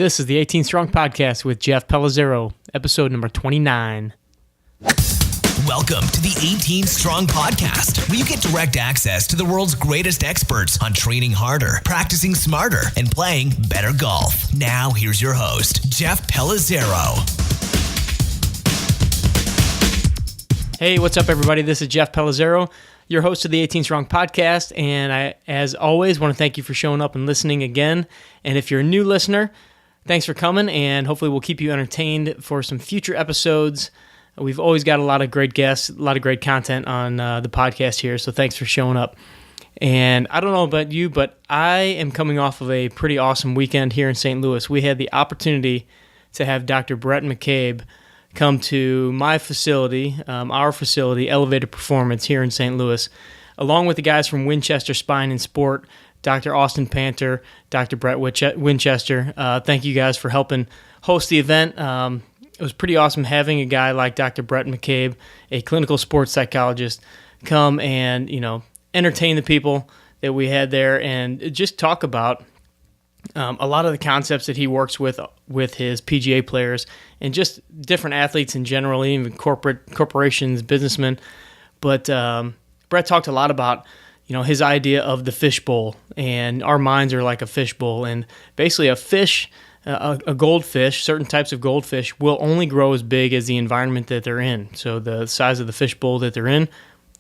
This is the 18 Strong Podcast with Jeff Pellizzaro, episode number 29. Welcome to the 18 Strong Podcast, where you get direct access to the world's greatest experts on training harder, practicing smarter, and playing better golf. Now, here's your host, Jeff Pellizzaro. Hey, what's up, everybody? This is Jeff Pellizzaro, your host of the 18 Strong Podcast, and I, as always, want to thank you for showing up and listening again. And if you're a new listener, thanks for coming, and hopefully we'll keep you entertained for some future episodes. We've always got a lot of great guests, a lot of great content on the podcast here, so thanks for showing up. And I don't know about you, but I am coming off of a pretty awesome weekend here in St. Louis. We had the opportunity to have Dr. Brett McCabe come to my facility, our facility, Elevated Performance here in St. Louis, along with the guys from Winchester Spine and Sport, Dr. Austin Panter, Dr. Brett Winchester. Thank you guys for helping host the event. It was pretty awesome having a guy like Dr. Brett McCabe, a clinical sports psychologist, come and, entertain the people that we had there and just talk about a lot of the concepts that he works with his PGA players and just different athletes in general, even corporations, businessmen. But Brett talked a lot about his idea of the fishbowl, and our minds are like a fishbowl, and basically a fish, a goldfish, certain types of goldfish will only grow as big as the environment that they're in. So the size of the fishbowl that they're in,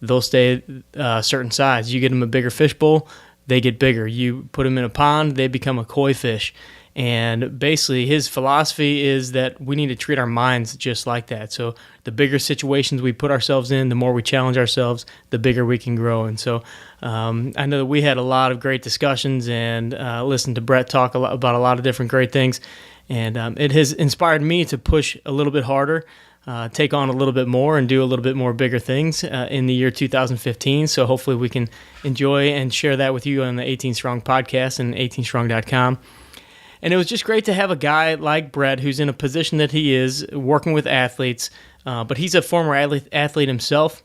they'll stay a certain size. You get them a bigger fishbowl, they get bigger. You put them in a pond, they become a koi fish. And basically his philosophy is that we need to treat our minds just like that. So the bigger situations we put ourselves in, the more we challenge ourselves, the bigger we can grow. And so I know that we had a lot of great discussions and listened to Brett talk about a lot of different great things. And it has inspired me to push a little bit harder, take on a little bit more, and do a little bit more bigger things in the year 2015. So hopefully we can enjoy and share that with you on the 18 Strong Podcast and 18strong.com. And it was just great to have a guy like Brett, who's in a position that he is, working with athletes, but he's a former athlete himself.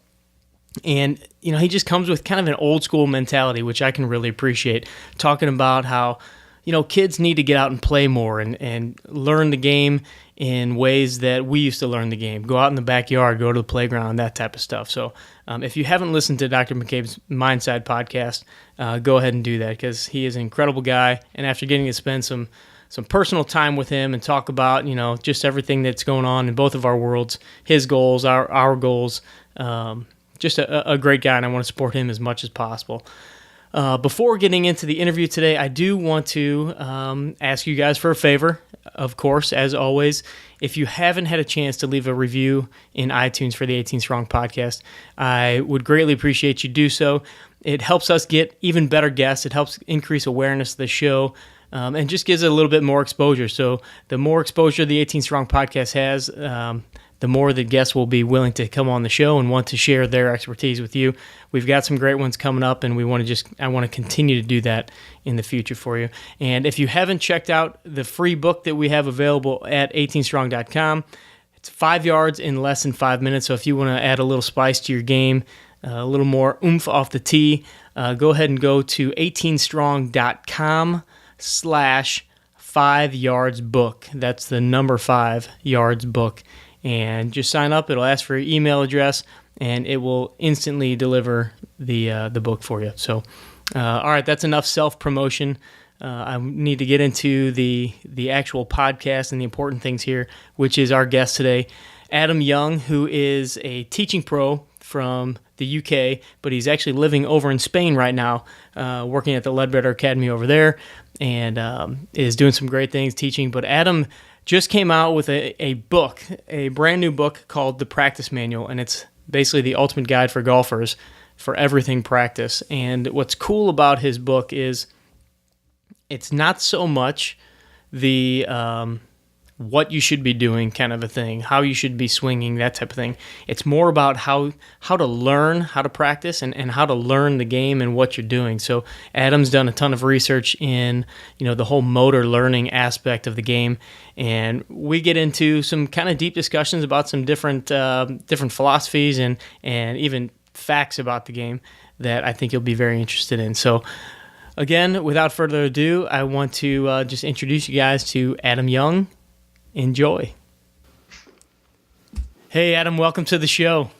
And, he just comes with kind of an old school mentality, which I can really appreciate, talking about how, kids need to get out and play more and learn the game in ways that we used to learn the game. Go out in the backyard, go to the playground, that type of stuff. So if you haven't listened to Dr. McCabe's Mindside podcast, go ahead and do that, because he is an incredible guy. And after getting to spend some personal time with him and talk about, just everything that's going on in both of our worlds, his goals, our goals, just a great guy, and I want to support him as much as possible. Before getting into the interview today, I do want to ask you guys for a favor. Of course, as always, if you haven't had a chance to leave a review in iTunes for the 18 Strong Podcast, I would greatly appreciate you do so. It helps us get even better guests. It helps increase awareness of the show, and just gives it a little bit more exposure. So the more exposure the 18 Strong Podcast has, the more the guests will be willing to come on the show and want to share their expertise with you. We've got some great ones coming up, and I want to continue to do that in the future for you. And if you haven't checked out the free book that we have available at 18strong.com, it's 5 yards in less than 5 minutes. So if you want to add a little spice to your game, a little more oomph off the tee, go ahead and go to 18strong.com/5yardsbook. That's the number 5 yards book. And just sign up. It'll ask for your email address, and it will instantly deliver the book for you. So, all right, that's enough self-promotion. I need to get into the actual podcast and the important things here, which is our guest today, Adam Young, who is a teaching pro from the UK, but he's actually living over in Spain right now, working at the Ledbetter Academy over there, and is doing some great things teaching. But Adam just came out with a book, a brand new book called The Practice Manual, and it's basically the ultimate guide for golfers for everything practice. And what's cool about his book is it's not so much the what you should be doing kind of a thing, how you should be swinging, that type of thing. It's more about how to learn how to practice and how to learn the game and what you're doing. So Adam's done a ton of research in, the whole motor learning aspect of the game, and we get into some kind of deep discussions about some different philosophies and even facts about the game that I think you'll be very interested in. So again, without further ado, I want to just introduce you guys to Adam Young. Enjoy. Hey, Adam, welcome to the show.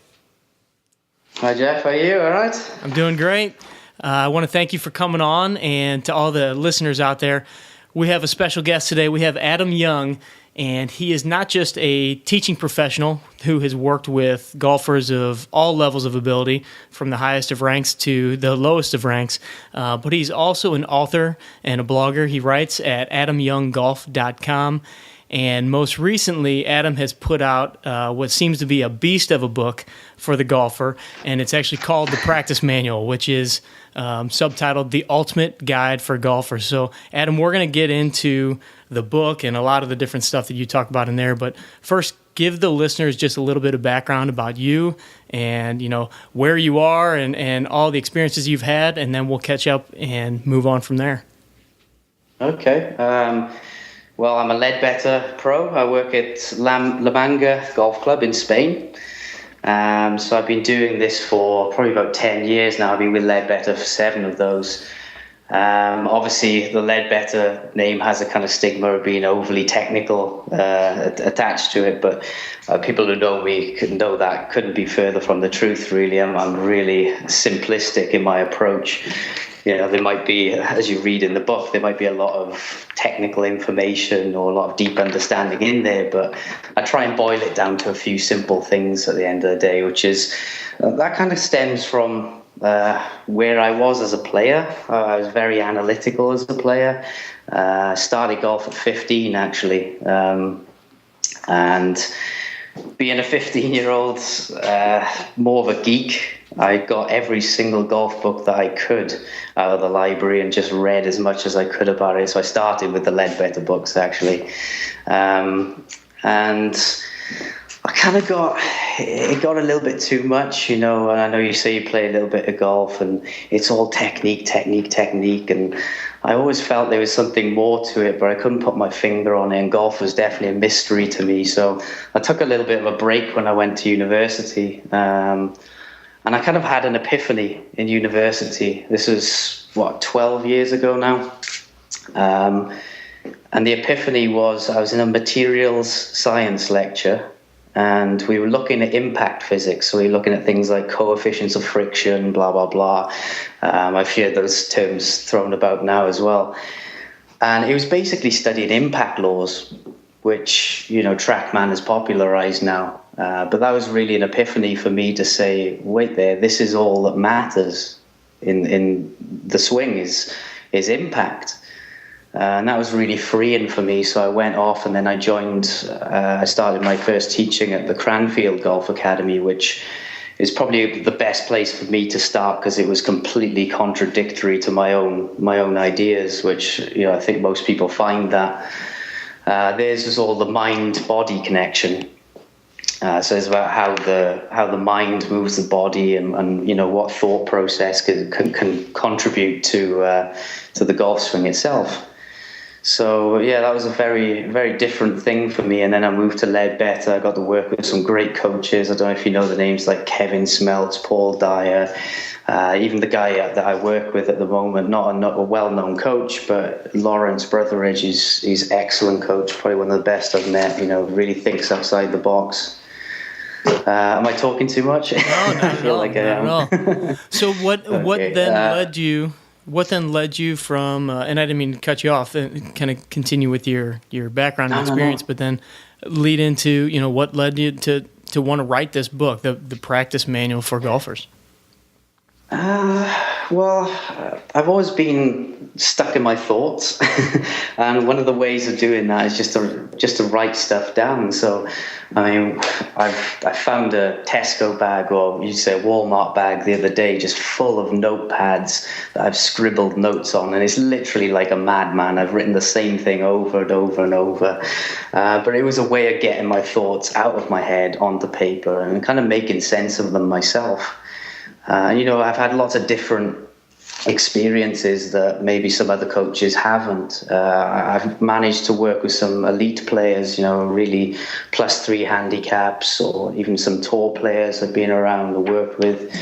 Hi, Jeff. How are you? All right? I'm doing great. I want to thank you for coming on, and to all the listeners out there, we have a special guest today. We have Adam Young, and he is not just a teaching professional who has worked with golfers of all levels of ability, from the highest of ranks to the lowest of ranks, but he's also an author and a blogger. He writes at adamyounggolf.com. And most recently, Adam has put out what seems to be a beast of a book for the golfer, and it's actually called The Practice Manual, which is subtitled The Ultimate Guide for Golfers. So, Adam, we're going to get into the book and a lot of the different stuff that you talk about in there, but first, give the listeners just a little bit of background about you and, where you are and all the experiences you've had, and then we'll catch up and move on from there. Okay. Well, I'm a Leadbetter pro. I work at La Manga Golf Club in Spain. So I've been doing this for probably about 10 years now. I've been with Leadbetter for 7 of those. Obviously, the Leadbetter name has a kind of stigma of being overly technical attached to it, but people who know me could know that couldn't be further from the truth, really. I'm really simplistic in my approach. There might be, as you read in the book, there might be a lot of technical information or a lot of deep understanding in there, but I try and boil it down to a few simple things at the end of the day, which is, that kind of stems from where I was as a player. I was very analytical as a player. Started golf at 15, actually. And being a 15-year-old, more of a geek, I got every single golf book that I could out of the library and just read as much as I could about it. So I started with the Leadbetter books, actually. And I kind of it got a little bit too much, and I know you say you play a little bit of golf and it's all technique. And I always felt there was something more to it, but I couldn't put my finger on it. And golf was definitely a mystery to me. So I took a little bit of a break when I went to university. And I kind of had an epiphany in university. This was, 12 years ago now? And the epiphany was, I was in a materials science lecture, and we were looking at impact physics. So we were looking at things like coefficients of friction, blah, blah, blah. I've heard those terms thrown about now as well. And it was basically studying impact laws, which, TrackMan has popularized now. But that was really an epiphany for me to say, wait there, this is all that matters in the swing is impact. And that was really freeing for me. So I went off and then I started my first teaching at the Cranfield Golf Academy, which is probably the best place for me to start because it was completely contradictory to my own ideas, which, I think most people find that. Theirs was all the mind-body connection. So it's about how the mind moves the body and what thought process can contribute to the golf swing itself. So yeah, that was a very, very different thing for me. And then I moved to Leadbetter. I got to work with some great coaches. I don't know if you know the names like Kevin Smeltz, Paul Dyer, even the guy that I work with at the moment, not a well-known coach, but Lawrence Brotheridge is excellent coach, probably one of the best I've met, really thinks outside the box. Am I talking too much? No, not I feel like I am. not at all. So what then led you? What then led you from? And I didn't mean to cut you off. Kind of continue with your background and experience, but then lead into what led you to want to write this book, the Practice Manual for Golfers. Well, I've always been stuck in my thoughts, and one of the ways of doing that is just to write stuff down. So, I found a Tesco bag, or you'd say a Walmart bag, the other day, just full of notepads that I've scribbled notes on, and it's literally like a madman. I've written the same thing over and over and over, but it was a way of getting my thoughts out of my head onto paper and kind of making sense of them myself. I've had lots of different experiences that maybe some other coaches haven't. I've managed to work with some elite players, really +3 handicaps, or even some tour players I've been around and worked with,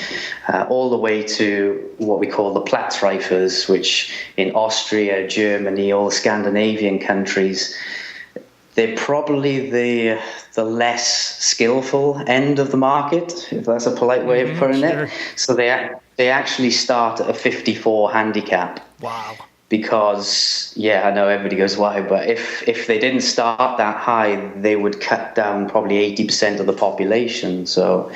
all the way to what we call the Platzreifers, which in Austria, Germany, all the Scandinavian countries, they're probably the less skillful end of the market, if that's a polite way of putting it. So they actually start at a 54 handicap. Wow. Because, I know everybody goes, why? But if they didn't start that high, they would cut down probably 80% of the population. So,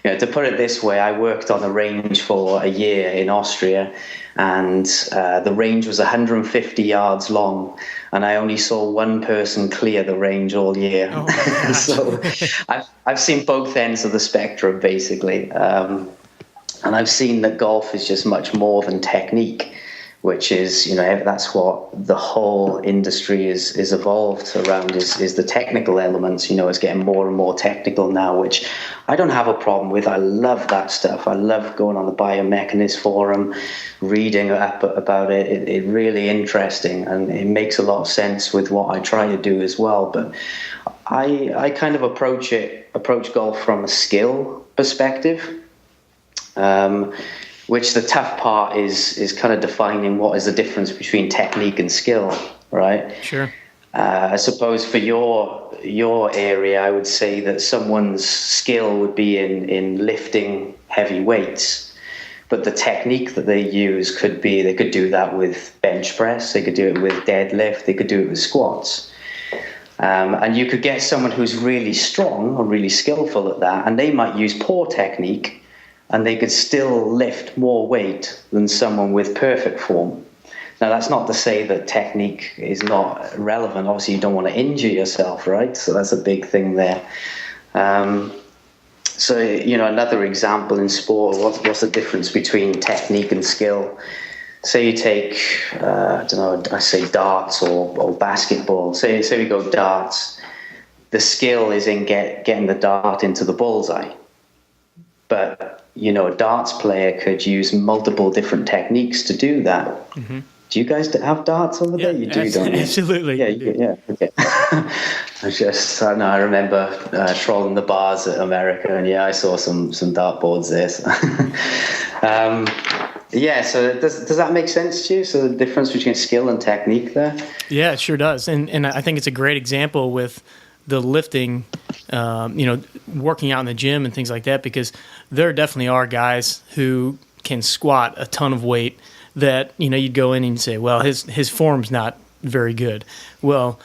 to put it this way, I worked on a range for a year in Austria, and the range was 150 yards long, and I only saw one person clear the range all year. Oh so I've seen both ends of the spectrum, basically. And I've seen that golf is just much more than technique, which is, that's what the whole industry is evolved around, is the technical elements. It's getting more and more technical now, which I don't have a problem with. I love that stuff. I love going on the Biomechanist forum, reading up about it. It's really interesting, and it makes a lot of sense with what I try to do as well. But I kind of approach golf from a skill perspective. Which the tough part is kind of defining what is the difference between technique and skill, right? Sure. I suppose for your area, I would say that someone's skill would be in lifting heavy weights, but the technique that they use could be, they could do that with bench press, they could do it with deadlift, they could do it with squats. And you could get someone who's really strong or really skillful at that, and they might use poor technique, and they could still lift more weight than someone with perfect form. Now, that's not to say that technique is not relevant. Obviously, you don't want to injure yourself, right? So that's a big thing there. So, another example in sport, what's the difference between technique and skill? Say you take, I say darts or basketball. Say we go darts. The skill is in getting the dart into the bullseye. But a darts player could use multiple different techniques to do that. Mm-hmm. Do you guys have darts over there? You do, don't you? Absolutely. Yeah. Okay. I remember trolling the bars at America, and I saw some dartboards there. So. So does that make sense to you? So the difference between skill and technique there? Yeah, it sure does. And I think it's a great example with the lifting, working out in the gym and things like that, because there definitely are guys who can squat a ton of weight that, you'd go in and you'd say, well, his form's not very good. Well,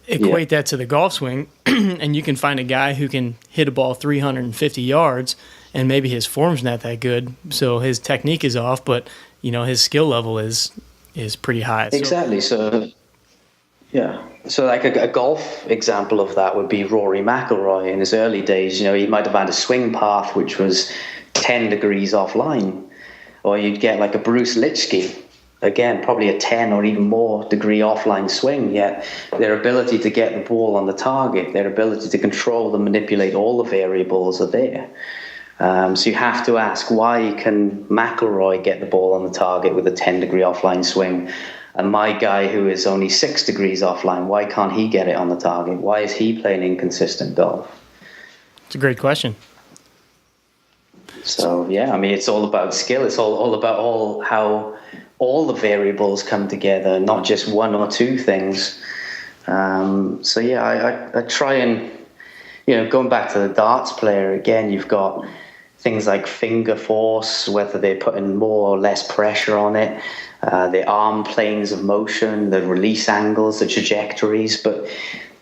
equate that to the golf swing, and you can find a guy who can hit a ball 350 yards, and maybe his form's not that good, so his technique is off, but, his skill level is pretty high. Exactly. So like a golf example of that would be Rory McIlroy in his early days. He might have had a swing path which was 10 degrees offline, or you'd get like a Bruce Litsky, again, probably a 10 or even more degree offline swing, yet their ability to get the ball on the target, their ability to control and manipulate all the variables are there. So you have to ask, why can McIlroy get the ball on the target with a 10 degree offline swing? And my guy who is only 6 degrees offline, why can't he get it on the target? Why is he playing inconsistent golf? It's a great question. So, it's all about skill. It's all about how all the variables come together, not just one or two things. I try and, going back to the darts player again, you've got things like finger force, whether they're putting more or less pressure on it, the arm planes of motion, the release angles, the trajectories, but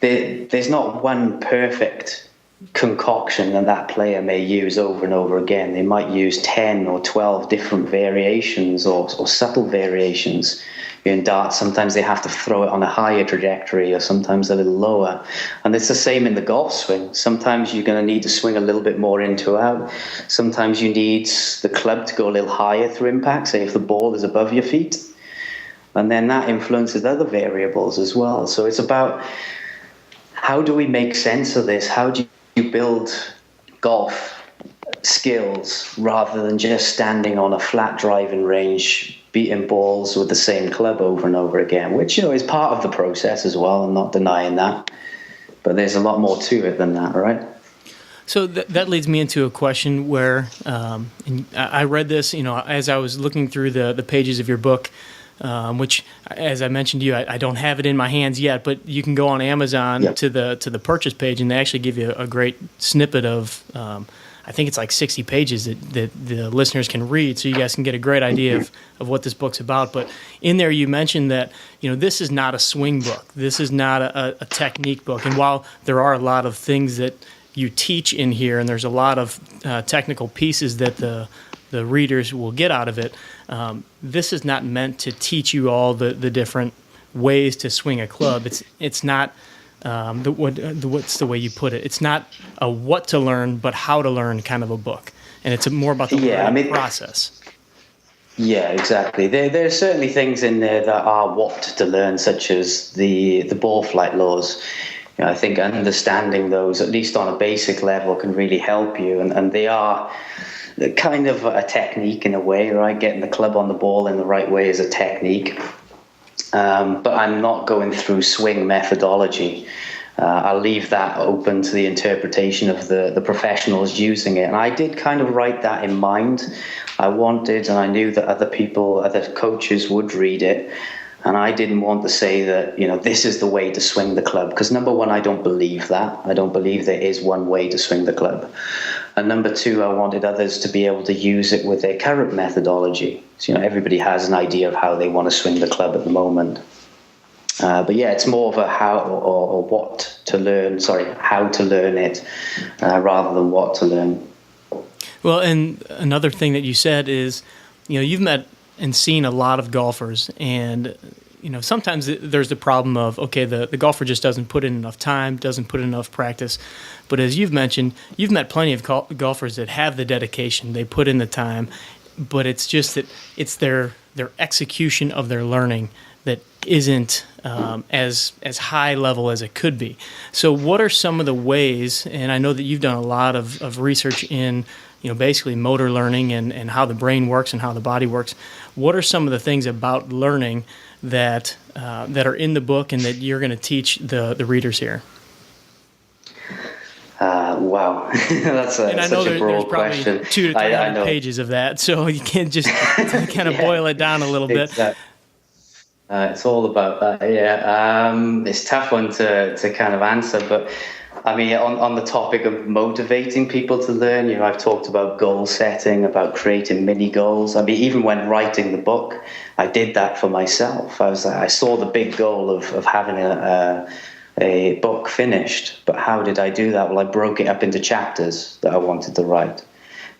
there's not one perfect concoction that player may use over and over again. They might use 10 or 12 different variations or subtle variations. In darts, sometimes they have to throw it on a higher trajectory or sometimes a little lower. And it's the same in the golf swing. Sometimes you're going to need to swing a little bit more in to out. Sometimes you need the club to go a little higher through impact, say if the ball is above your feet. And then that influences other variables as well. So it's about, how do we make sense of this? How do you build golf skills rather than just standing on a flat driving range beating balls with the same club over and over again, which, is part of the process as well. I'm not denying that. But there's a lot more to it than that, right? So that leads me into a question where, and I read this, as I was looking through the pages of your book, which, as I mentioned to you, I don't have it in my hands yet, but you can go on Amazon to the purchase page, and they actually give you a great snippet of, I think it's like 60 pages that the listeners can read, so you guys can get a great idea of what this book's about. But in there you mentioned that, this is not a swing book. This is not a technique book. And while there are a lot of things that you teach in here, and there's a lot of technical pieces that the readers will get out of it, this is not meant to teach you all the different ways to swing a club. It's not what's the way you put it? It's not a what to learn, but how to learn kind of a book, and it's more about the learning process. Yeah, exactly. There are certainly things in there that are what to learn, such as the ball flight laws. I think understanding those, at least on a basic level, can really help you, and they are kind of a technique in a way, right? Getting the club on the ball in the right way is a technique. But I'm not going through swing methodology. I'll leave that open to the interpretation of the professionals using it. And I did kind of write that in mind. I wanted, and I knew that other coaches would read it. And I didn't want to say that, this is the way to swing the club. Because number one, I don't believe that. I don't believe there is one way to swing the club. And number two, I wanted others to be able to use it with their current methodology. So, everybody has an idea of how they want to swing the club at the moment. But yeah, it's more of a how or what to learn. How to learn it rather than what to learn. Well, and another thing that you said is, you've met and seen a lot of golfers, and sometimes there's the problem of, okay, the golfer just doesn't put in enough time, doesn't put in enough practice. But as you've mentioned, you've met plenty of golfers that have the dedication, they put in the time, but it's just that it's their execution of their learning that isn't as high level as it could be. So what are some of the ways, and I know that you've done a lot of research in basically motor learning and how the brain works and how the body works. What are some of the things about learning that are in the book and that you're going to teach the readers here? Wow, that's such a broad question. There's probably 200 to 300 pages of that, so you can't just kind of boil it down a little bit. Exactly. It's all about that, yeah. It's a tough one to kind of answer, but I mean, on the topic of motivating people to learn, I've talked about goal setting, about creating mini goals. I mean, even when writing the book, I did that for myself. I saw the big goal of having a book finished, but how did I do that? Well, I broke it up into chapters that I wanted to write.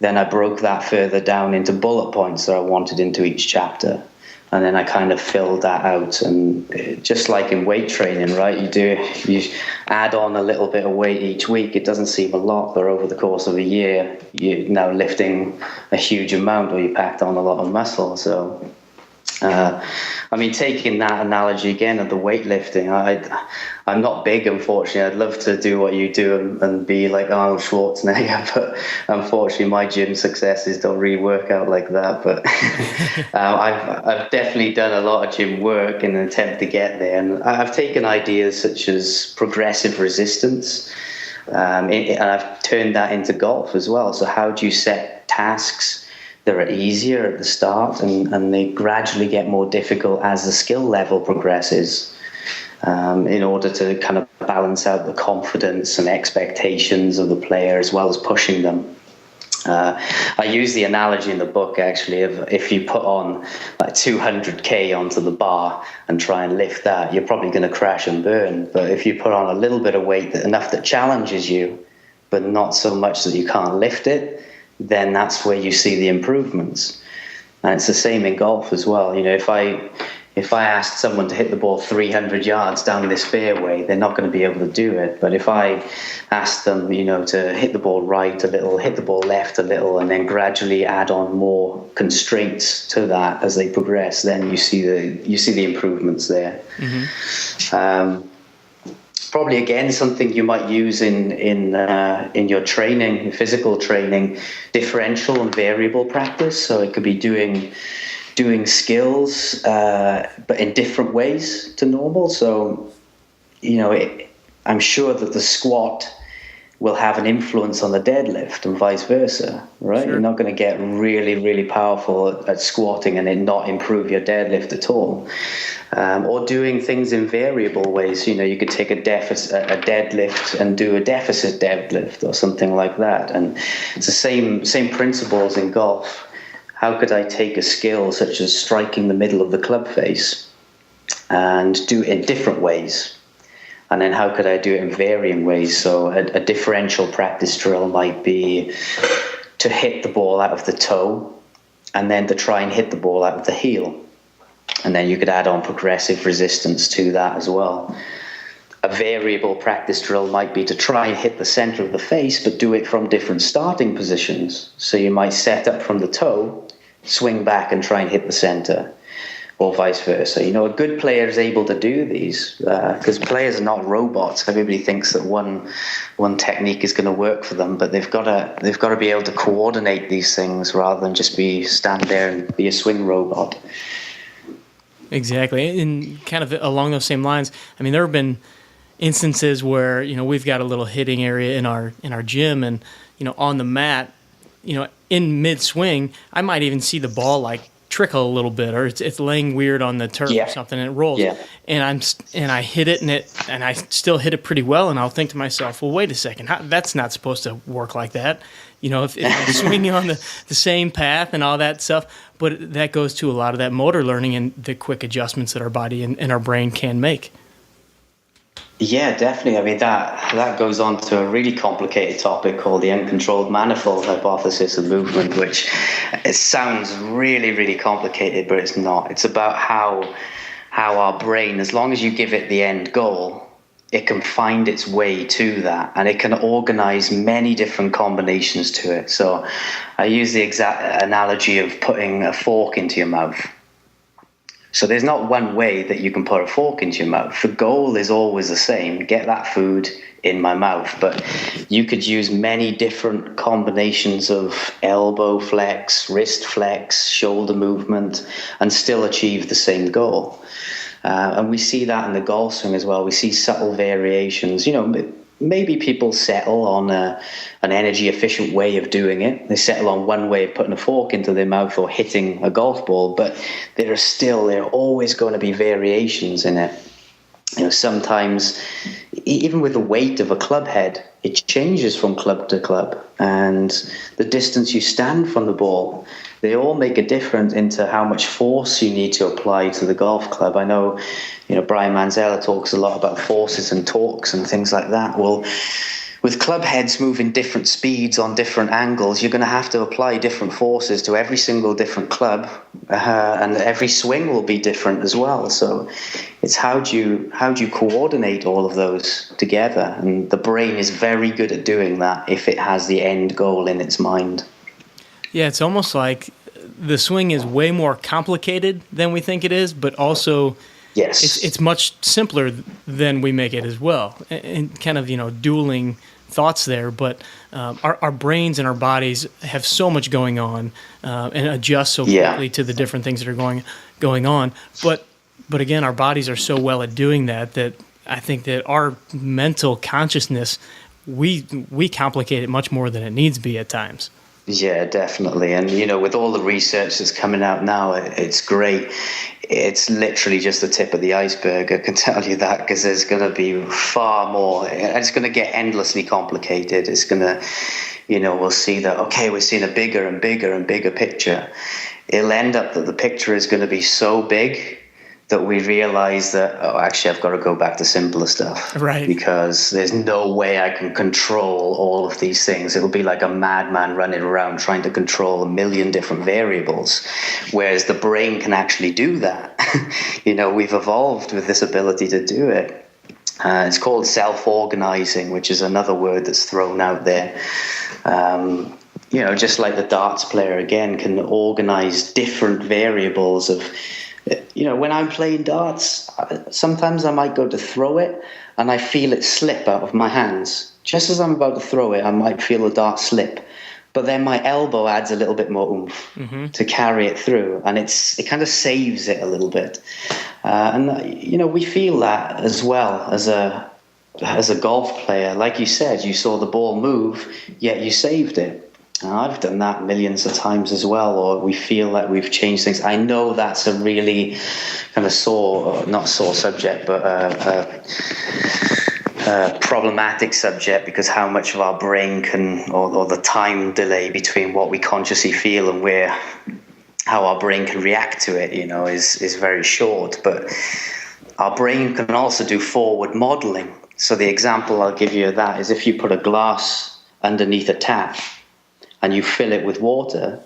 Then I broke that further down into bullet points that I wanted into each chapter. And then I kind of filled that out, and just like in weight training, right? You add on a little bit of weight each week. It doesn't seem a lot, but over the course of a year, you're now lifting a huge amount, or you packed on a lot of muscle. So, I mean, taking that analogy again of the weightlifting, I'm not big, unfortunately. I'd love to do what you do and be like Arnold Schwarzenegger, but unfortunately my gym successes don't really work out like that. But I've definitely done a lot of gym work in an attempt to get there. And I've taken ideas such as progressive resistance, and I've turned that into golf as well. So how do you set tasks that are easier at the start, and they gradually get more difficult as the skill level progresses, in order to kind of balance out the confidence and expectations of the player as well as pushing them. I use the analogy in the book, actually, of if you put on like 200k onto the bar and try and lift that, you're probably going to crash and burn. But if you put on a little bit of weight, enough that challenges you, but not so much that you can't lift it, then that's where you see the improvements. And it's the same in golf as well. If I asked someone to hit the ball 300 yards down this fairway, they're not going to be able to do it. But if I asked them, to hit the ball right a little, hit the ball left a little, and then gradually add on more constraints to that as they progress, then you see the improvements there. Mm-hmm. Probably again something you might use in your training, physical training, differential and variable practice. So it could be doing doing skills, but in different ways to normal. So, I'm sure that the squat will have an influence on the deadlift and vice versa, right? Sure. You're not going to get really, really powerful at squatting and it not improve your deadlift at all. Or doing things in variable ways. You could take a deadlift and do a deficit deadlift or something like that. And it's the same principles in golf. How could I take a skill such as striking the middle of the club face and do it in different ways? And then how could I do it in varying ways? So a differential practice drill might be to hit the ball out of the toe and then to try and hit the ball out of the heel. And then you could add on progressive resistance to that as well. A variable practice drill might be to try and hit the center of the face, but do it from different starting positions. So you might set up from the toe, swing back and try and hit the center, or vice versa. A good player is able to do these because players are not robots. Everybody thinks that one technique is going to work for them, but they've got to be able to coordinate these things rather than just stand there and be a swing robot. Exactly. And kind of along those same lines, I mean, there have been instances where, we've got a little hitting area in our gym, and, on the mat, in mid swing, I might even see the ball like trickle a little bit, or it's laying weird on the turf or something, and it rolls. Yeah. And I hit it, and I still hit it pretty well, and I'll think to myself, well, wait a second, that's not supposed to work like that. If I'm swinging on the same path and all that stuff, but that goes to a lot of that motor learning and the quick adjustments that our body and our brain can make. Yeah, definitely. I mean, that goes on to a really complicated topic called the uncontrolled manifold hypothesis of movement, which it sounds really, really complicated, but it's not. It's about how our brain, as long as you give it the end goal, it can find its way to that, and it can organize many different combinations to it. So I use the exact analogy of putting a fork into your mouth. So there's not one way that you can put a fork into your mouth. The goal is always the same: get that food in my mouth. But you could use many different combinations of elbow flex, wrist flex, shoulder movement, and still achieve the same goal. And we see that in the golf swing as well. We see subtle variations. Maybe people settle on an energy efficient way of doing it. They settle on one way of putting a fork into their mouth or hitting a golf ball, but there are always going to be variations in it. Sometimes even with the weight of a club head, it changes from club to club, and the distance you stand from the ball, they all make a difference into how much force you need to apply to the golf club. I know, Brian Manzella talks a lot about forces and torques and things like that. Well, with club heads moving different speeds on different angles, you're going to have to apply different forces to every single different club, and every swing will be different as well. So it's how do you coordinate all of those together? And the brain is very good at doing that if it has the end goal in its mind. Yeah, it's almost like the swing is way more complicated than we think it is, but also yes, it's much simpler than we make it as well. And kind of, dueling thoughts there, but our brains and our bodies have so much going on and adjust so quickly to the different things that are going on. But again, our bodies are so well at doing that I think that our mental consciousness, we complicate it much more than it needs to be at times. Yeah, definitely. And, with all the research that's coming out now, it's great. It's literally just the tip of the iceberg, I can tell you that, because there's going to be far more. It's going to get endlessly complicated. It's going to, we'll see that, okay, we're seeing a bigger and bigger and bigger picture. It'll end up that the picture is going to be so big that we realize that, actually, I've got to go back to simpler stuff. Right. Because there's no way I can control all of these things. It'll be like a madman running around trying to control a million different variables, whereas the brain can actually do that. We've evolved with this ability to do it. It's called self-organizing, which is another word that's thrown out there. Just like the darts player, again, can organize different variables of... when I'm playing darts, sometimes I might go to throw it and I feel it slip out of my hands. Just as I'm about to throw it, I might feel the dart slip. but then my elbow adds a little bit more oomph to carry it through, and it kind of saves it a little bit. And we feel that as well as a golf player. Like you said, you saw the ball move, yet you saved it. And I've done that millions of times as well, or we feel like we've changed things. I know that's a really kind of not sore subject, but problematic subject, because how much of our brain or the time delay between what we consciously feel and how our brain can react to it, is very short. But our brain can also do forward modeling. So the example I'll give you of that is if you put a glass underneath a tap and you fill it with water,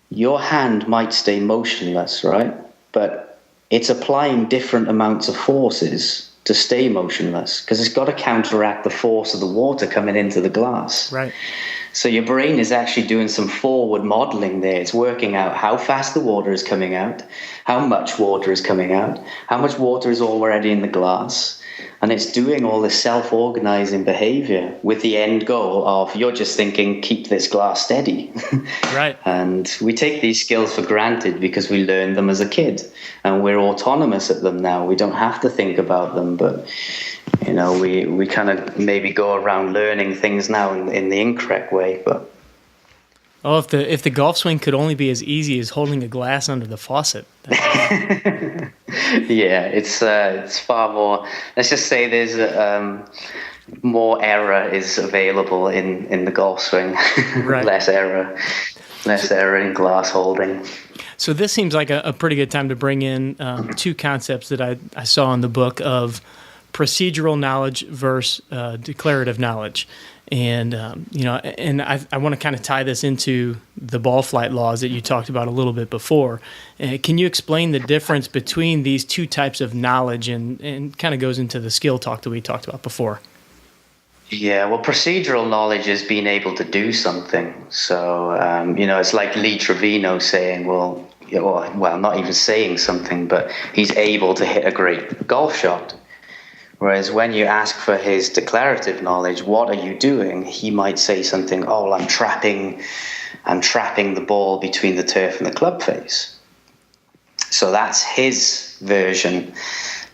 your hand might stay motionless, right? But it's applying different amounts of forces to stay motionless, because it's got to counteract the force of the water coming into the glass. Right. So your brain is actually doing some forward modeling there. It's working out how fast the water is coming out, how much water is coming out, how much water is already in the glass. And it's doing all this self-organizing behavior with the end goal of you're just thinking, keep this glass steady. Right. And we take these skills for granted because we learned them as a kid, and we're autonomous at them now. We don't have to think about them, but we kind of maybe go around learning things now in the incorrect way. But if the golf swing could only be as easy as holding a glass under the faucet. Yeah, it's far more. Let's just say there's more error is available in the golf swing. Right. Less error in glass holding. So this seems like a pretty good time to bring in two concepts that I saw in the book of procedural knowledge versus declarative knowledge. And, and I want to kind of tie this into the ball flight laws that you talked about a little bit before. Can you explain the difference between these two types of knowledge and kind of goes into the skill talk that we talked about before? Yeah, well, procedural knowledge is being able to do something. So, it's like Lee Trevino saying, well, not even saying something, but he's able to hit a great golf shot. Whereas when you ask for his declarative knowledge, what are you doing? He might say something, I'm trapping the ball between the turf and the club face. So that's his version.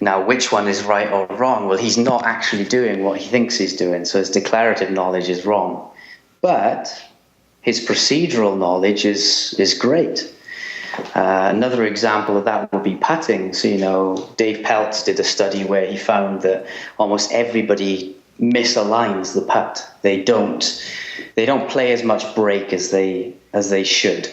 Now, which one is right or wrong? Well, he's not actually doing what he thinks he's doing, so his declarative knowledge is wrong. But his procedural knowledge is great. Another example of that would be putting. So, Dave Peltz did a study where he found that almost everybody misaligns the putt. They don't play as much break as they should.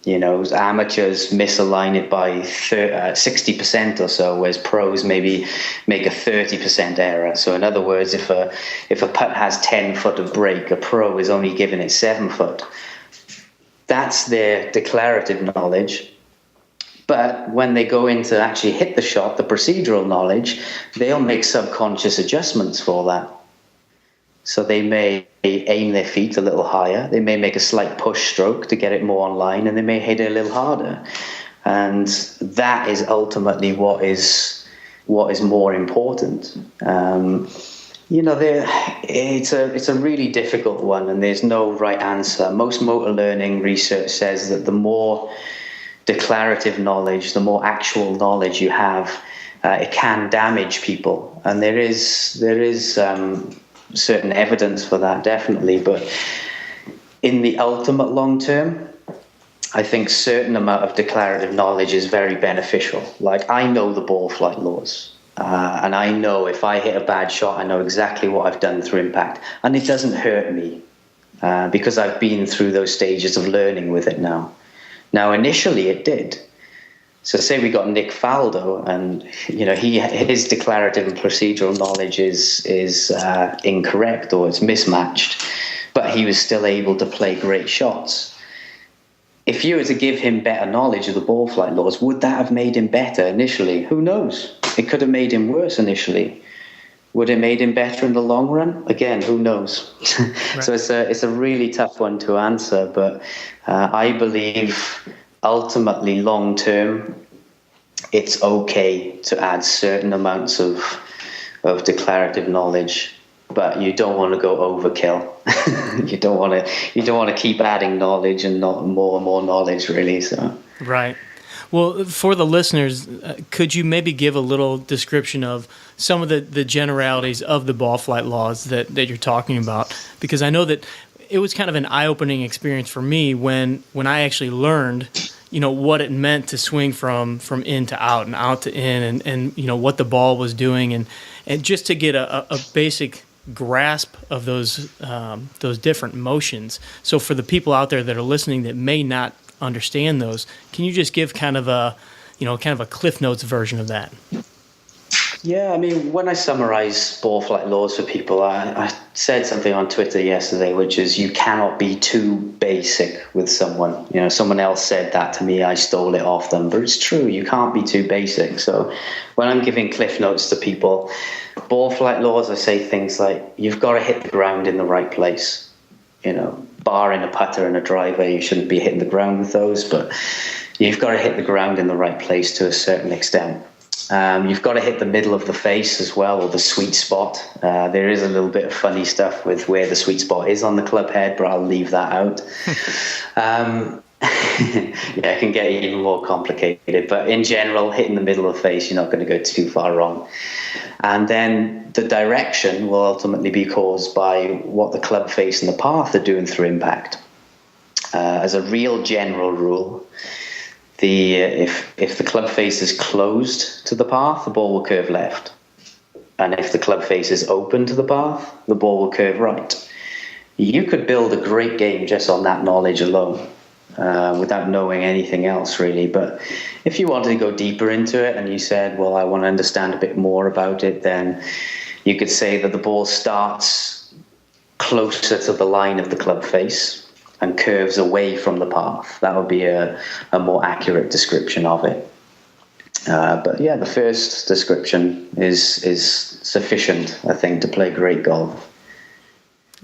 Amateurs misalign it by 60% or so, whereas pros maybe make a 30% error. So in other words, if a putt has 10 foot of break, a pro is only giving it 7 foot. That's their declarative knowledge. But when they go in to actually hit the shot, the procedural knowledge, they'll make subconscious adjustments for that. So they may aim their feet a little higher. They may make a slight push stroke to get it more on line, and they may hit it a little harder. And that is ultimately what is more important. It's a really difficult one, and there's no right answer. Most motor learning research says that the more declarative knowledge, the more actual knowledge you have, it can damage people. And there is certain evidence for that, definitely. But in the ultimate long term, I think certain amount of declarative knowledge is very beneficial. Like, I know the ball flight laws. And I know if I hit a bad shot, I know exactly what I've done through impact. And it doesn't hurt me because I've been through those stages of learning with it now. Now, initially it did. So say we got Nick Faldo, and his declarative and procedural knowledge is incorrect, or it's mismatched, but he was still able to play great shots. If you were to give him better knowledge of the ball flight laws, would that have made him better initially? Who knows? It could have made him worse initially. Would it made him better in the long run? Again, who knows? Right. So it's a really tough one to answer, but I believe ultimately long term, it's okay to add certain amounts of declarative knowledge but you don't want to go overkill. You don't want to keep adding knowledge and not more and more knowledge, really. So right. Well, for the listeners, could you maybe give a little description of some of the generalities of the ball flight laws that you're talking about? Because I know that it was kind of an eye-opening experience for me when I actually learned, what it meant to swing from in to out and out to in, and what the ball was doing, and just to get a basic grasp of those different motions. So for the people out there that are listening that may not understand those, can you just give kind of a Cliff Notes version of that? Yeah, I mean, when I summarize ball flight laws for people, I said something on Twitter yesterday, which is you cannot be too basic with someone. Someone else said that to me, I stole it off them, but it's true, you can't be too basic. So when I'm giving Cliff Notes to people, ball flight laws, I say things like, you've got to hit the ground in the right place. Barring a putter and a driver, you shouldn't be hitting the ground with those, but you've got to hit the ground in the right place to a certain extent. You've got to hit the middle of the face as well, or the sweet spot. There is a little bit of funny stuff with where the sweet spot is on the club head, but I'll leave that out. It can get even more complicated. But in general, hitting the middle of the face, you're not going to go too far wrong. And then the direction will ultimately be caused by what the club face and the path are doing through impact. As a real general rule, if the club face is closed to the path, the ball will curve left. And if the club face is open to the path, the ball will curve right. You could build a great game just on that knowledge alone, without knowing anything else, really. But if you wanted to go deeper into it and you said, well, I want to understand a bit more about it, then you could say that the ball starts closer to the line of the club face and curves away from the path. That would be a more accurate description of it. But yeah, the first description is sufficient, I think, to play great golf.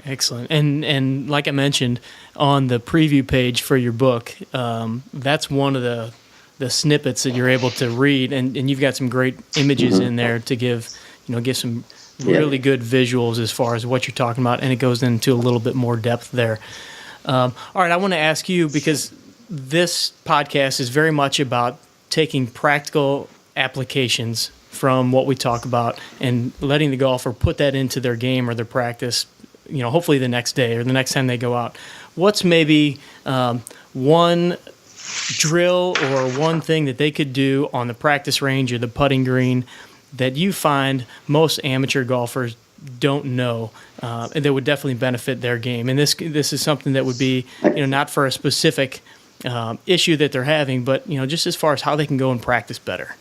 Excellent. And like I mentioned on the preview page for your book, that's one of the snippets that you're able to read, and you've got some great images in there to give some really good visuals as far as what you're talking about, and it goes into a little bit more depth there. All right, I want to ask you, because this podcast is very much about taking practical applications from what we talk about and letting the golfer put that into their game or their practice, hopefully the next day or the next time they go out. What's maybe one drill or one thing that they could do on the practice range or the putting green that you find most amateur golfers don't know, and that would definitely benefit their game? And this is something that would be, not for a specific issue that they're having, but just as far as how they can go and practice better.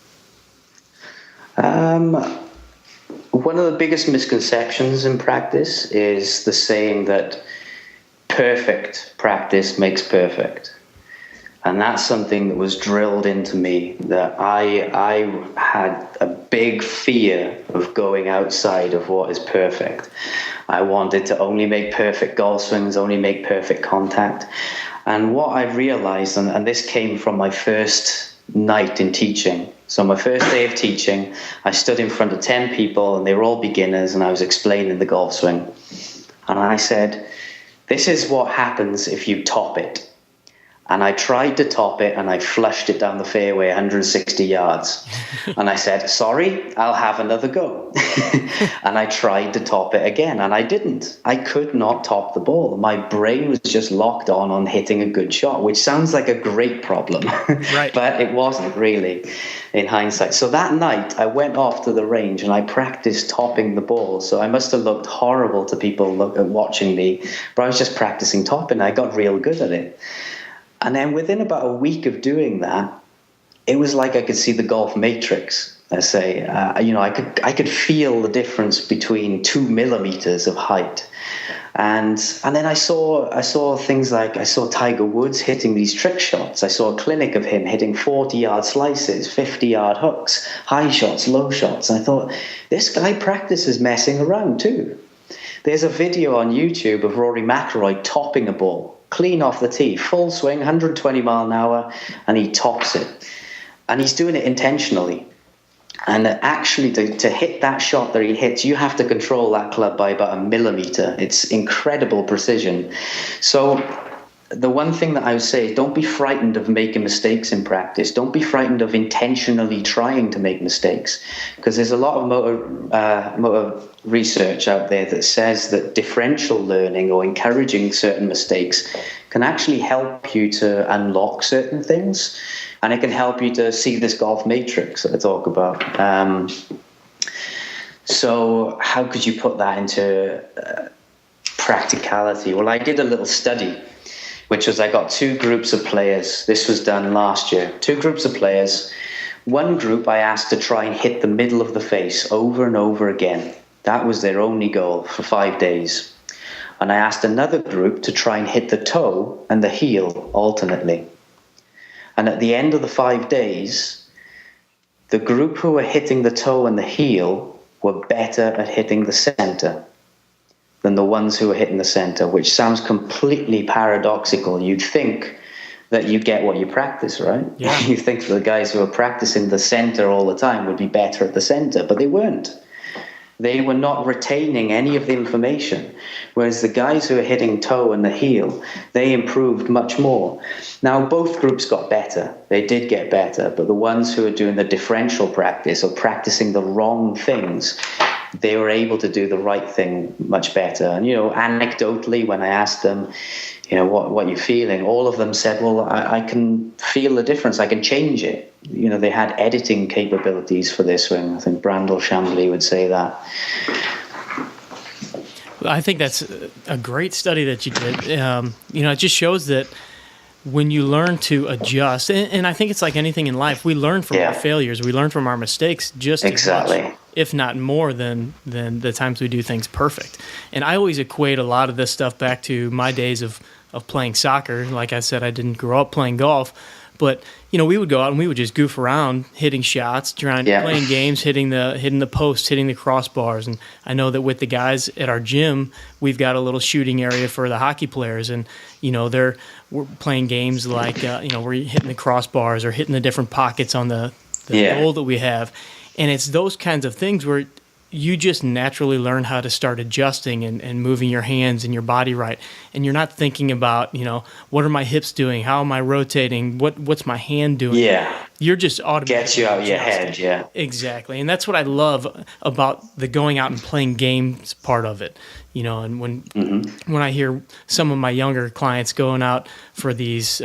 One of the biggest misconceptions in practice is the saying that perfect practice makes perfect. And that's something that was drilled into me, that I had a big fear of going outside of what is perfect. I wanted to only make perfect golf swings, only make perfect contact. And what I realized, and this came from my first night in teaching. So my first day of teaching, I stood in front of 10 people, and they were all beginners, and I was explaining the golf swing. And I said, this is what happens if you top it. And I tried to top it, and I flushed it down the fairway 160 yards. And I said, sorry, I'll have another go. And I tried to top it again, and I didn't. I could not top the ball. My brain was just locked on hitting a good shot, which sounds like a great problem. Right. But it wasn't really, in hindsight. So that night, I went off to the range, and I practiced topping the ball. So I must have looked horrible to people watching me, but I was just practicing topping. I got real good at it. And then within about a week of doing that, it was like I could see the golf matrix. I say, I could feel the difference between 2 millimeters of height, and then I saw things like I saw Tiger Woods hitting these trick shots. I saw a clinic of him hitting 40-yard slices, 50-yard hooks, high shots, low shots. And I thought, this guy practices messing around too. There's a video on YouTube of Rory McIlroy topping a ball, clean off the tee, full swing, 120 mile an hour, and he tops it. And he's doing it intentionally. And actually, to hit that shot that he hits, you have to control that club by about a millimeter. It's incredible precision. So the one thing that I would say is don't be frightened of making mistakes in practice. Don't be frightened of intentionally trying to make mistakes, because there's a lot of motor research out there that says that differential learning or encouraging certain mistakes can actually help you to unlock certain things, and it can help you to see this golf matrix that I talk about. So how could you put that into practicality? Well, I did a little study, which was I got two groups of players. This was done last year. Two groups of players. One group I asked to try and hit the middle of the face over and over again. That was their only goal for 5 days. And I asked another group to try and hit the toe and the heel alternately. And at the end of the 5 days, the group who were hitting the toe and the heel were better at hitting the center than the ones who were hitting the center, which sounds completely paradoxical. You'd think that you get what you practice, right? Yeah. You think the guys who are practicing the center all the time would be better at the center, but they weren't. They were not retaining any of the information, whereas the guys who were hitting toe and the heel, they improved much more. Now, both groups got better. They did get better, but the ones who were doing the differential practice or practicing the wrong things, they were able to do the right thing much better. And, anecdotally, when I asked them, what you're feeling, all of them said, well, I can feel the difference. I can change it. They had editing capabilities for their swing. I think Brandel Chambly would say that. I think that's a great study that you did. It just shows that when you learn to adjust, and I think it's like anything in life, we learn from our failures, we learn from our mistakes just as much, if not more than the times we do things perfect. And I always equate a lot of this stuff back to my days of playing soccer. Like I said, I didn't grow up playing golf, but we would go out and we would just goof around, hitting shots, playing games, hitting the posts, hitting the crossbars. And I know that with the guys at our gym, we've got a little shooting area for the hockey players, and we're playing games like we're hitting the crossbars or hitting the different pockets on the goal that we have. And it's those kinds of things where you just naturally learn how to start adjusting and moving your hands and your body right. And you're not thinking about, what are my hips doing? How am I rotating? What's my hand doing? Yeah. You're just automatically gets you out of your head, yeah. Exactly. And that's what I love about the going out and playing games part of it. And when I hear some of my younger clients going out for these,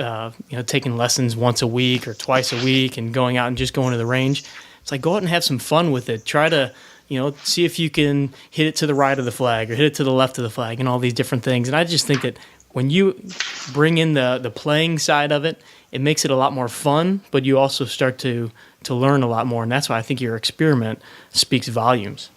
taking lessons once a week or twice a week and going out and just going to the range, it's like, go out and have some fun with it. Try to, see if you can hit it to the right of the flag or hit it to the left of the flag and all these different things. And I just think that when you bring in the playing side of it, it makes it a lot more fun, but you also start to learn a lot more. And that's why I think your experiment speaks volumes.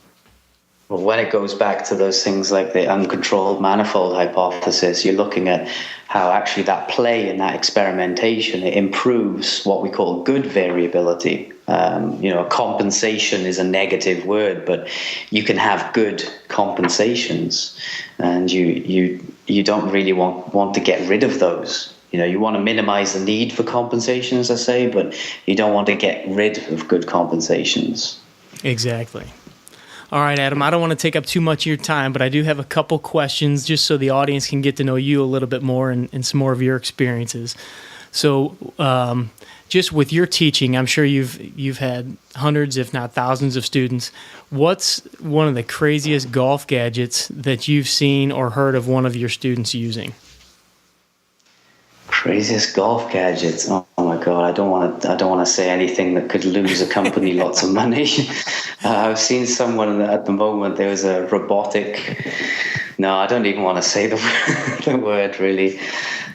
Well, when it goes back to those things like the uncontrolled manifold hypothesis, you're looking at how actually that play and that experimentation, it improves what we call good variability. Compensation is a negative word, but you can have good compensations, and you don't really want to get rid of those. You want to minimize the need for compensations, I say, but you don't want to get rid of good compensations. Exactly. All right, Adam, I don't want to take up too much of your time, but I do have a couple questions just so the audience can get to know you a little bit more and some more of your experiences. So just with your teaching, I'm sure you've had hundreds, if not thousands of students. What's one of the craziest golf gadgets that you've seen or heard of one of your students using? Craziest golf gadgets. Oh my God! I don't want to say anything that could lose a company lots of money. I've seen someone at the moment. There was a robotic. No, I don't even want to say the word really.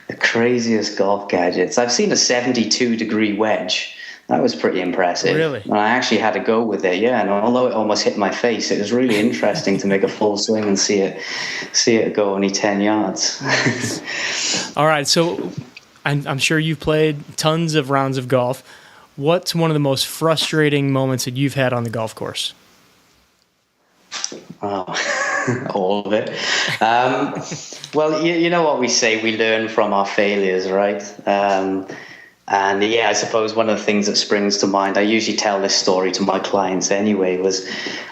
The craziest golf gadgets. I've seen a 72-degree wedge. That was pretty impressive. Really? And I actually had to go with it. Yeah, and although it almost hit my face, it was really interesting to make a full swing and see it go only 10 yards. All right, so I'm sure you've played tons of rounds of golf. What's one of the most frustrating moments that you've had on the golf course? Oh, all of it. Well, you know what we say, we learn from our failures, right? And yeah, I suppose one of the things that springs to mind, I usually tell this story to my clients anyway, was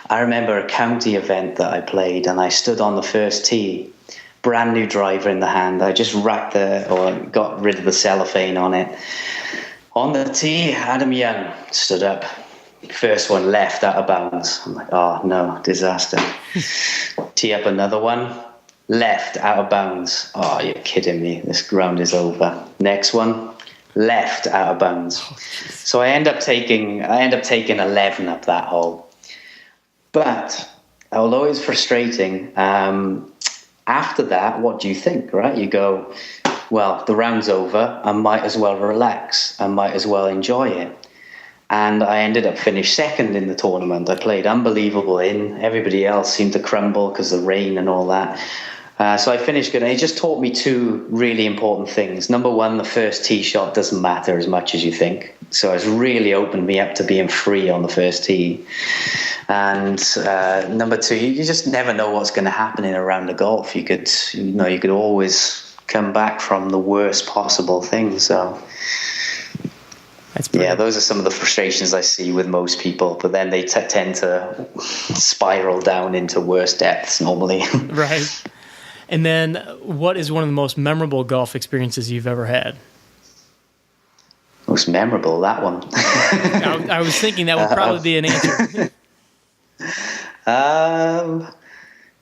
I remember a county event that I played, and I stood on the first tee, brand new driver in the hand. I just got rid of the cellophane on it. On the tee, Adam Young stood up. First one left out of bounds. I'm like, oh no, disaster. Tee up another one, left out of bounds. Oh, you're kidding me. This round is over. Next one, left out of bounds. So I end up taking 11 up that hole. But although it's frustrating, after that, what do you think, right? You go, well, the round's over. I might as well relax. I might as well enjoy it. And I ended up finished second in the tournament. I played unbelievable everybody else seemed to crumble because of the rain and all that. So I finished good. And it just taught me two really important things. Number one, the first tee shot doesn't matter as much as you think. So it's really opened me up to being free on the first tee. And number two, you just never know what's going to happen in a round of golf. You could always come back from the worst possible thing. So yeah, those are some of the frustrations I see with most people. But then they tend to spiral down into worse depths normally. Right. And then what is one of the most memorable golf experiences you've ever had? Most memorable, that one. I was thinking that would probably be an answer.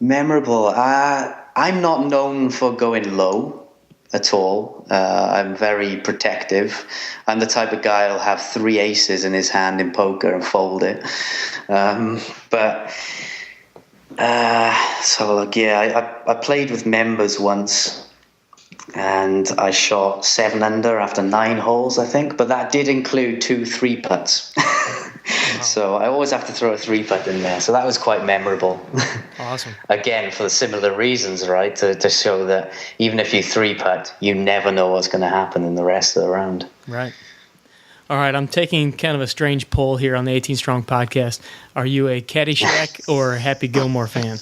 Memorable. I'm not known for going low at all. I'm very protective. I'm the type of guy who'll have 3 aces in his hand in poker and fold it. I played with members once, and I shot 7 under after 9 holes, I think, but that did include 2 3-putts. Wow. So I always have to throw a 3-putt in there. So that was quite memorable. Awesome. Again, for the similar reasons, right? To show that even if you 3-putt, you never know what's going to happen in the rest of the round. Right. All right, I'm taking kind of a strange poll here on the 18 Strong podcast. Are you a Caddyshack or a Happy Gilmore fan?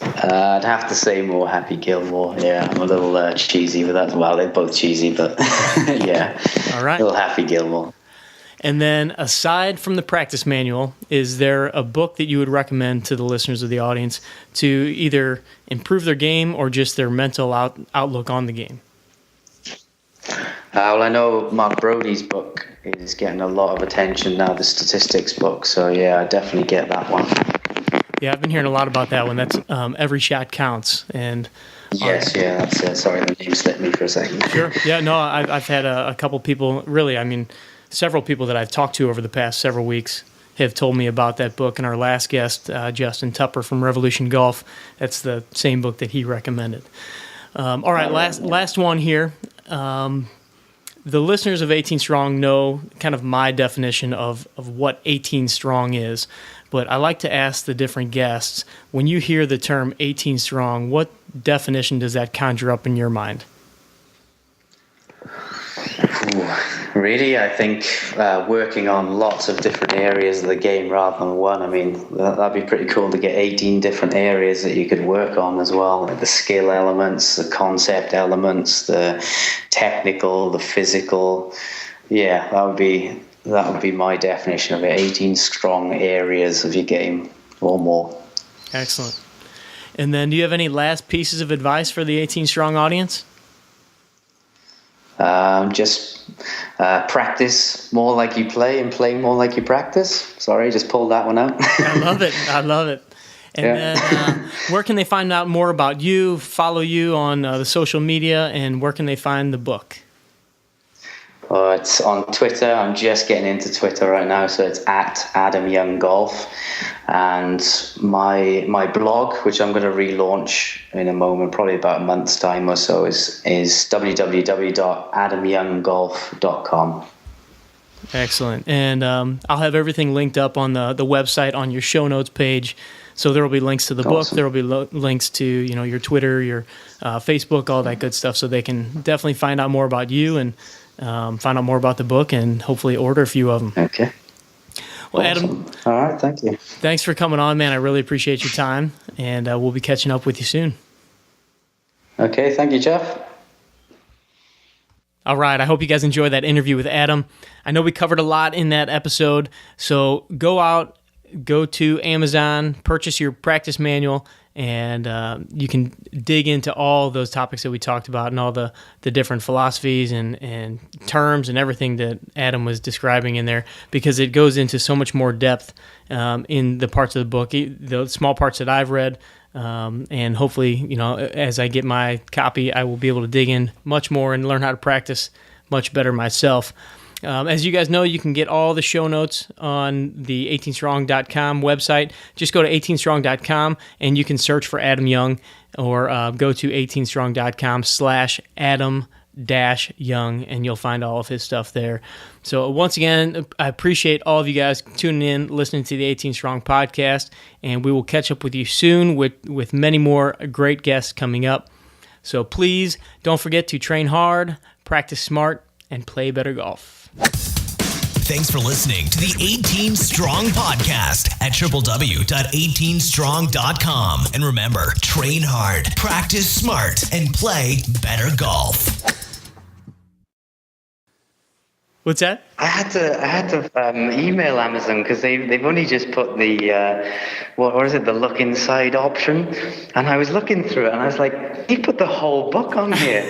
I'd have to say more Happy Gilmore. Yeah, I'm a little cheesy with that. Well, they're both cheesy, but yeah. All right. A little Happy Gilmore. And then aside from the practice manual, is there a book that you would recommend to the listeners of the audience to either improve their game or just their mental outlook on the game? Well, I know Mark Brody's book is getting a lot of attention now, the statistics book. So, yeah, I definitely get that one. Yeah, I've been hearing a lot about that one. That's Every Shot Counts. And yes, yeah, that's it. Sorry, the name slipped me for a second. Sure. Yeah, no, I've had a couple people, really, I mean, several people that I've talked to over the past several weeks have told me about that book. And our last guest, Justin Tupper from Revolution Golf, that's the same book that he recommended. All right, last one here. The listeners of 18 Strong know kind of my definition of what 18 Strong is, but I like to ask the different guests, when you hear the term 18 Strong, what definition does that conjure up in your mind? Really, I think working on lots of different areas of the game rather than one. I mean, that'd be pretty cool to get 18 different areas that you could work on as well. Like the skill elements, the concept elements, the technical, the physical. Yeah, that would be my definition of it. 18 strong areas of your game or more. Excellent. And then do you have any last pieces of advice for the 18 Strong audience? Just practice more like you play and play more like you practice. Sorry, just pulled that one out. I love it. And then where can they find out more about you, follow you on the social media, and where can they find the book? It's on Twitter. I'm just getting into Twitter right now, so it's at Adam Young Golf. And my blog, which I'm going to relaunch in a moment, probably about a month's time or so, is www.adamyounggolf.com. Excellent. And I'll have everything linked up on the website on your show notes page. So there will be links to the book. There will be links to your Twitter, your Facebook, all that good stuff. So they can definitely find out more about you and find out more about the book and hopefully order a few of them. Okay. Well, awesome. Adam, all right, thank you. Thanks for coming on, man. I really appreciate your time, and we'll be catching up with you soon. Okay, thank you, Jeff. All right. I hope you guys enjoyed that interview with Adam. I know we covered a lot in that episode, so go to Amazon, purchase your practice manual, and you can dig into all those topics that we talked about and all the different philosophies and terms and everything that Adam was describing in there, because it goes into so much more depth in the parts of the book, the small parts that I've read. And hopefully, as I get my copy, I will be able to dig in much more and learn how to practice much better myself. As you guys know, you can get all the show notes on the 18strong.com website. Just go to 18strong.com and you can search for Adam Young, or go to 18strong.com/Adam-Young, and you'll find all of his stuff there. So once again, I appreciate all of you guys tuning in, listening to the 18 Strong podcast, and we will catch up with you soon with many more great guests coming up. So please don't forget to train hard, practice smart, and play better golf. Thanks for listening to the 18 Strong podcast at www.18strong.com. And remember, train hard, practice smart, and play better golf. What's that? I had to email Amazon because they've only just put the what is it, the look inside option, and I was looking through it and I was like, you put the whole book on here.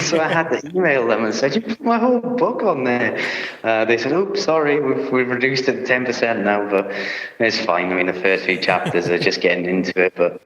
So I had to email them and said, you put my whole book on there. They said, oops, sorry, we've reduced it to 10% now, but it's fine. I mean, the first few chapters are just getting into it, but